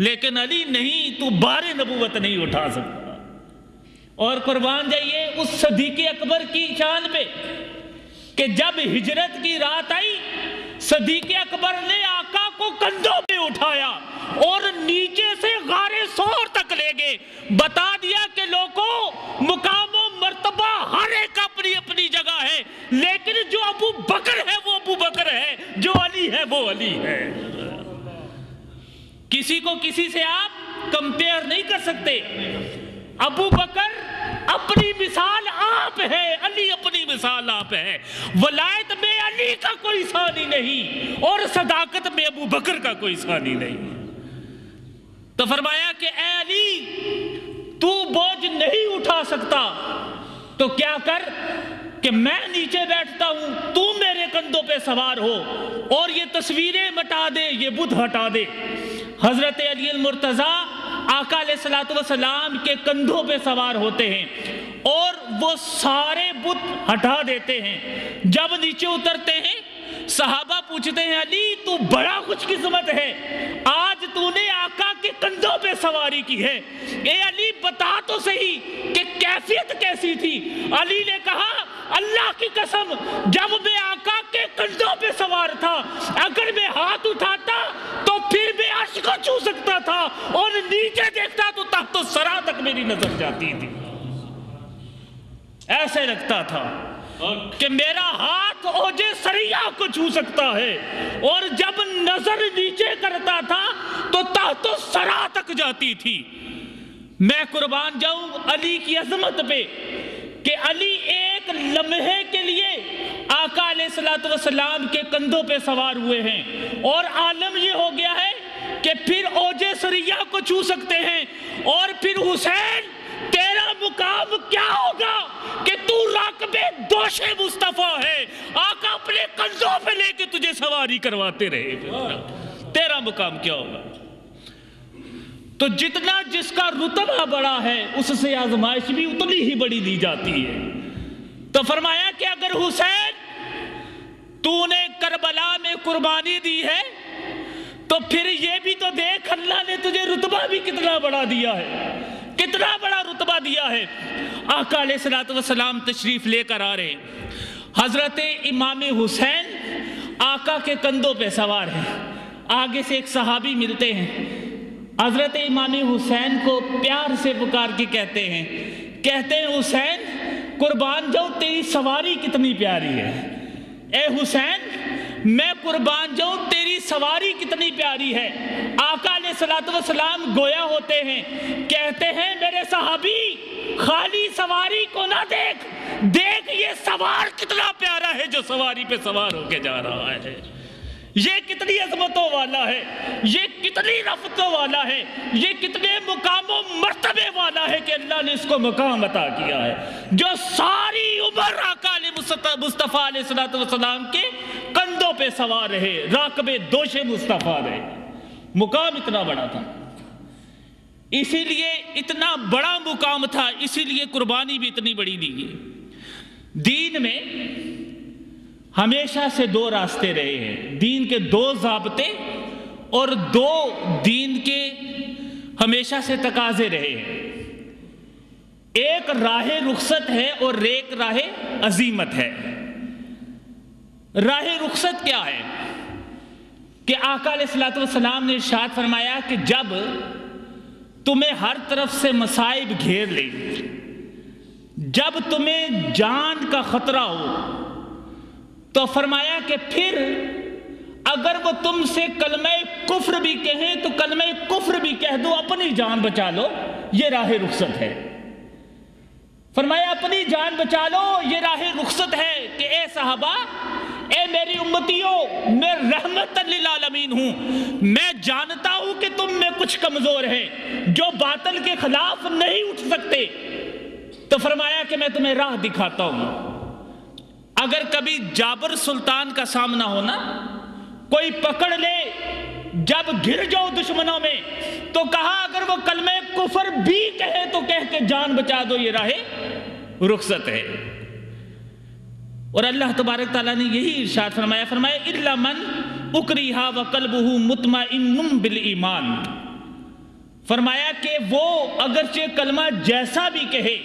لیکن علی نہیں، تو بار نبوت نہیں اٹھا سکتا۔ اور قربان جائیے اس صدیق اکبر کی شان پہ کہ جب ہجرت کی رات آئی، صدیق اکبر نے آقا کو کندھوں پہ اٹھایا اور نیچے سے غار ثور تک لے گئے، بتا دیا کہ لوگوں مقام و مرتبہ ہر ایک اپنی اپنی جگہ ہے، لیکن جو ابو بکر ہے وہ ابو بکر ہے، جو علی ہے وہ علی ہے۔ کسی کو کسی سے آپ کمپیئر نہیں کر سکتے۔ ابو بکر اپنی مثال آپ ہے، علی اپنی مثال آپ ہے۔ ولایت میں علی کا کوئی ثانی نہیں اور صداقت میں ابو بکر کا کوئی ثانی نہیں۔ تو فرمایا کہ اے علی تو بوجھ نہیں اٹھا سکتا تو کیا کر کہ میں نیچے بیٹھتا ہوں، تو میرے کندھوں پہ سوار ہو اور یہ تصویریں مٹا دے، یہ بت ہٹا دے۔ حضرت علی المرتضیٰ آقا علیہ السلام کے کندھوں پہ سوار ہوتے ہیں اور وہ سارے بت ہٹا دیتے ہیں۔ جب نیچے اترتے ہیں صحابہ پوچھتے ہیں علی تو بڑا خوش قسمت ہے، آج تو نے آقا کے کندھوں پہ سواری کی ہے، اے علی بتا تو صحیح کہ کیفیت کیسی تھی؟ علی نے کہا اللہ کی قسم جب میں آقا کے کندھوں پہ سوار تھا، اگر میں ہاتھ اٹھاتا تو پھر میں عرش کو چھو سکتا تھا اور نیچے دیکھتا تو تحت الثری تک میری نظر جاتی تھی۔ ایسے لگتا تھا کہ میرا ہاتھ اوج ثریہ کو چھو سکتا ہے، اور جب نظر نیچے کرتا تھا تو تحت الثری تک جاتی تھی۔ میں قربان جاؤں علی کی عظمت پہ کہ علی ایک لمحے کے لیے آقا علیہ السلام کے کندھوں پہ سوار ہوئے ہیں اور عالم یہ ہو گیا ہے کہ پھر اوج ثریہ کو چھو سکتے ہیں۔ اور پھر حسین تیرا مقام کیا ہوگا کہ تو راکب دوش مصطفیٰ ہے، آقا اپنے کندھوں پہ لے کے تجھے سواری کرواتے رہے، تیرا مقام کیا ہوگا؟ تو جتنا جس کا رتبہ بڑا ہے اس سے آزمائش بھی اتنی ہی بڑی دی جاتی ہے۔ تو فرمایا کہ اگر حسین تو نے کربلا میں قربانی دی ہے تو پھر یہ بھی تو دیکھ اللہ نے تجھے رتبہ بھی کتنا بڑا دیا ہے، کتنا بڑا رتبہ دیا ہے۔ آقا علیہ السلام تشریف لے کر آ رہے ہیں، حضرت امام حسین آقا کے کندھوں پہ سوار ہیں، آگے سے ایک صحابی ملتے ہیں، حضرت امام حسین کو پیار سے پکار کے کہتے ہیں حسین قربان جاؤں تیری سواری کتنی پیاری ہے، اے حسین میں قربان جاؤں تیری سواری کتنی پیاری ہے۔ آقا علیہ السلام گویا ہوتے ہیں، کہتے ہیں میرے صحابی خالی سواری کو نہ دیکھ، دیکھ یہ سوار کتنا پیارا ہے جو سواری پہ سوار ہو کے جا رہا ہے، یہ کتنی عظمتوں والا ہے، یہ کتنی رفتوں والا ہے، یہ کتنے مقام و مرتبے والا ہے کہ اللہ نے اس کو مقام عطا کیا ہے، جو ساری عمر آقا مصطفیٰ علیہ السلام کے کندھوں پہ سوار رہے، راکب دوش مصطفیٰ رہے، مقام اتنا بڑا تھا۔ اسی لیے اتنا بڑا مقام تھا، اسی لیے قربانی بھی اتنی بڑی دی گئی۔ دین میں ہمیشہ سے دو راستے رہے ہیں، دین کے دو ضابطے اور دو دین کے ہمیشہ سے تقاضے رہے ہیں، ایک راہ رخصت ہے اور ایک راہ عزیمت ہے۔ راہ رخصت کیا ہے کہ آقا علیہ السلام نے ارشاد فرمایا کہ جب تمہیں ہر طرف سے مصائب گھیر لیں، جب تمہیں جان کا خطرہ ہو تو فرمایا کہ پھر اگر وہ تم سے کلمہ کفر بھی کہیں تو کلمہ کفر بھی کہہ دو، اپنی جان بچا لو، یہ راہ رخصت ہے۔ فرمایا اپنی جان بچا لو، یہ راہ رخصت ہے کہ اے صحابہ، اے میری امتیوں، میں رحمت للعالمین ہوں، میں جانتا ہوں کہ تم میں کچھ کمزور ہیں جو باطل کے خلاف نہیں اٹھ سکتے، تو فرمایا کہ میں تمہیں راہ دکھاتا ہوں۔ اگر کبھی جابر سلطان کا سامنا ہونا، کوئی پکڑ لے، جب گر جاؤ دشمنوں میں، تو کہا اگر وہ کلمہ کفر بھی کہے تو کہہ کے جان بچا دو، یہ راہ رخصت ہے۔ اور اللہ تبارک تعالیٰ نے یہی ارشاد فرمایا اِلَّا مَنْ اُكْرِهَ وَقَلْبُهُ مُطْمَئِنٌ بِالْإِيمَانِ، فرمایا کہ وہ اگرچہ کلمہ جیسا بھی کہے